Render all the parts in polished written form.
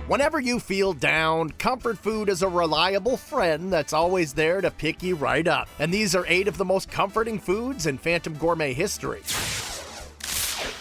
Whenever you feel down, comfort food is a reliable friend that's always there to pick you right up. And these are 8 of the most comforting foods in Phantom Gourmet history.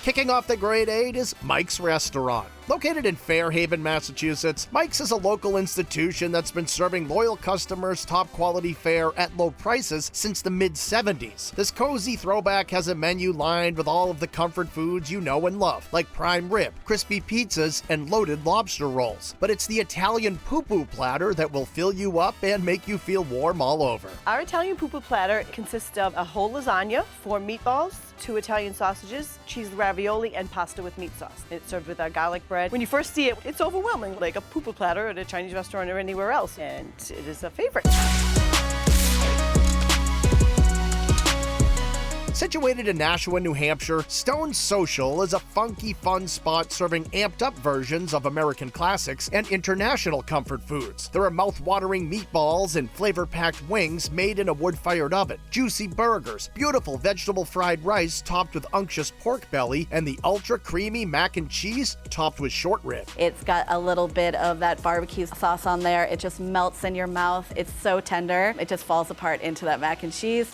Kicking off the grade 8 is Mike's Restaurant. Located in Fairhaven, Massachusetts, Mike's is a local institution that's been serving loyal customers top quality fare at low prices since the mid-70s. This cozy throwback has a menu lined with all of the comfort foods you know and love, like prime rib, crispy pizzas, and loaded lobster rolls. But it's the Italian poo-poo platter that will fill you up and make you feel warm all over. Our Italian poo-poo platter consists of a whole lasagna, 4 meatballs, 2 Italian sausages, cheese ravioli, and pasta with meat sauce. It's served with our garlic bread. When you first see it, it's overwhelming, like a poo-poo platter at a Chinese restaurant or anywhere else, and it is a favorite. Situated in Nashua, New Hampshire, Stone Social is a funky, fun spot serving amped-up versions of American classics and international comfort foods. There are mouth-watering meatballs and flavor-packed wings made in a wood-fired oven, juicy burgers, beautiful vegetable fried rice topped with unctuous pork belly, and the ultra-creamy mac and cheese topped with short rib. It's got a little bit of that barbecue sauce on there. It just melts in your mouth. It's so tender. It just falls apart into that mac and cheese.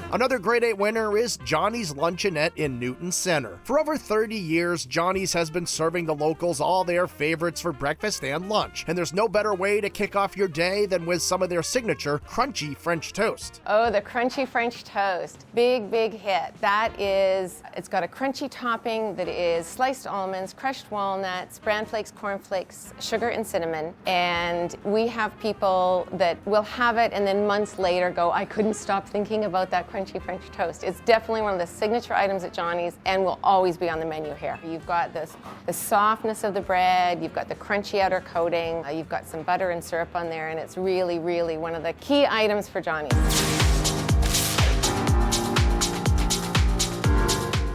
Another grade 8 winner is Johnny's Luncheonette in Newton Center. For over 30 years, Johnny's has been serving the locals all their favorites for breakfast and lunch. And there's no better way to kick off your day than with some of their signature crunchy French toast. Oh, the crunchy French toast. Big, big hit. That is, it's got a crunchy topping that is sliced almonds, crushed walnuts, bran flakes, corn flakes, sugar, and cinnamon. And we have people that will have it and then months later go, I couldn't stop thinking about that crunchy French toast. It's definitely one of the signature items at Johnny's and will always be on the menu here. You've got the softness of the bread, you've got the crunchy outer coating, you've got some butter and syrup on there, and it's really, really one of the key items for Johnny's.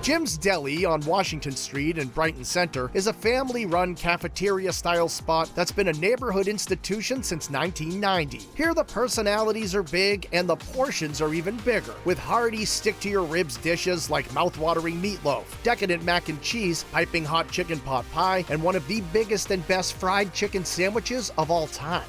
Jim's Deli on Washington Street in Brighton Center is a family-run cafeteria-style spot that's been a neighborhood institution since 1990. Here the personalities are big and the portions are even bigger, with hearty stick-to-your-ribs dishes like mouth-watering meatloaf, decadent mac and cheese, piping hot chicken pot pie, and one of the biggest and best fried chicken sandwiches of all time.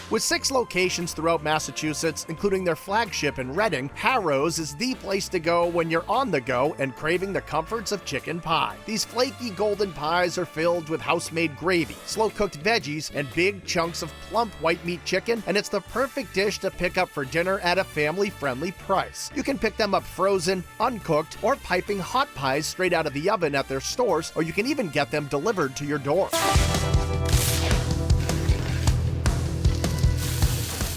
With 6 locations throughout Massachusetts, including their flagship in Reading, Harrows is the place to go when you're on the go and craving the comforts of chicken pie. These flaky golden pies are filled with house-made gravy, slow-cooked veggies, and big chunks of plump white meat chicken, and it's the perfect dish to pick up for dinner at a family-friendly price. You can pick them up frozen, uncooked, or piping hot pies straight out of the oven at their stores, or you can even get them delivered to your door.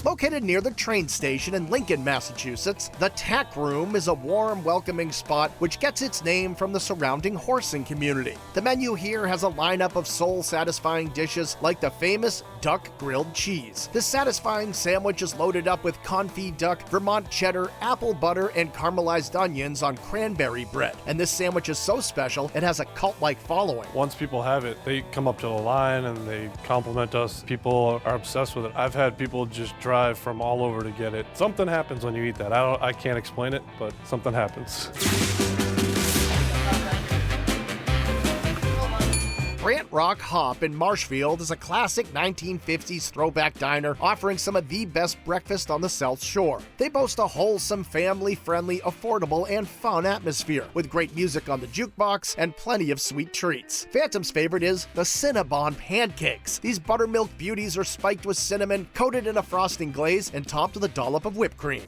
Located near the train station in Lincoln, Massachusetts, the TAC Room is a warm, welcoming spot which gets its name from the surrounding horsing community. The menu here has a lineup of soul-satisfying dishes like the famous duck grilled cheese. This satisfying sandwich is loaded up with confit duck, Vermont cheddar, apple butter, and caramelized onions on cranberry bread. And this sandwich is so special, it has a cult-like following. Once people have it, they come up to the line and they compliment us. People are obsessed with it. I've had people just drive from all over to get it. Something happens when you eat that. I can't explain it, but something happens. Brant Rock Hop in Marshfield is a classic 1950s throwback diner offering some of the best breakfast on the South Shore. They boast a wholesome, family-friendly, affordable, and fun atmosphere, with great music on the jukebox and plenty of sweet treats. Phantom's favorite is the Cinnabon pancakes. These buttermilk beauties are spiked with cinnamon, coated in a frosting glaze, and topped with a dollop of whipped cream.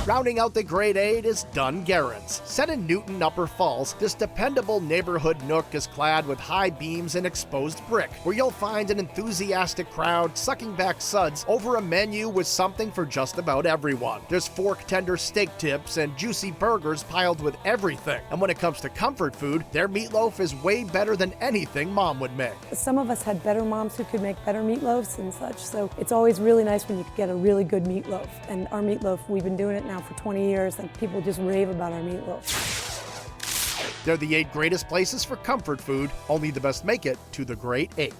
Rounding out the grade 8 is Dunn-Gaherin's. Set in Newton, Upper Falls, this dependable neighborhood nook is clad with high beams and exposed brick, where you'll find an enthusiastic crowd sucking back suds over a menu with something for just about everyone. There's fork-tender steak tips and juicy burgers piled with everything. And when it comes to comfort food, their meatloaf is way better than anything Mom would make. Some of us had better moms who could make better meatloaves and such, so it's always really nice when you get a really good meatloaf. And our meatloaf, we've been doing it now for 20 years, and people just rave about our meatloaf. They're the 8 greatest places for comfort food. Only the best make it to the grade 8.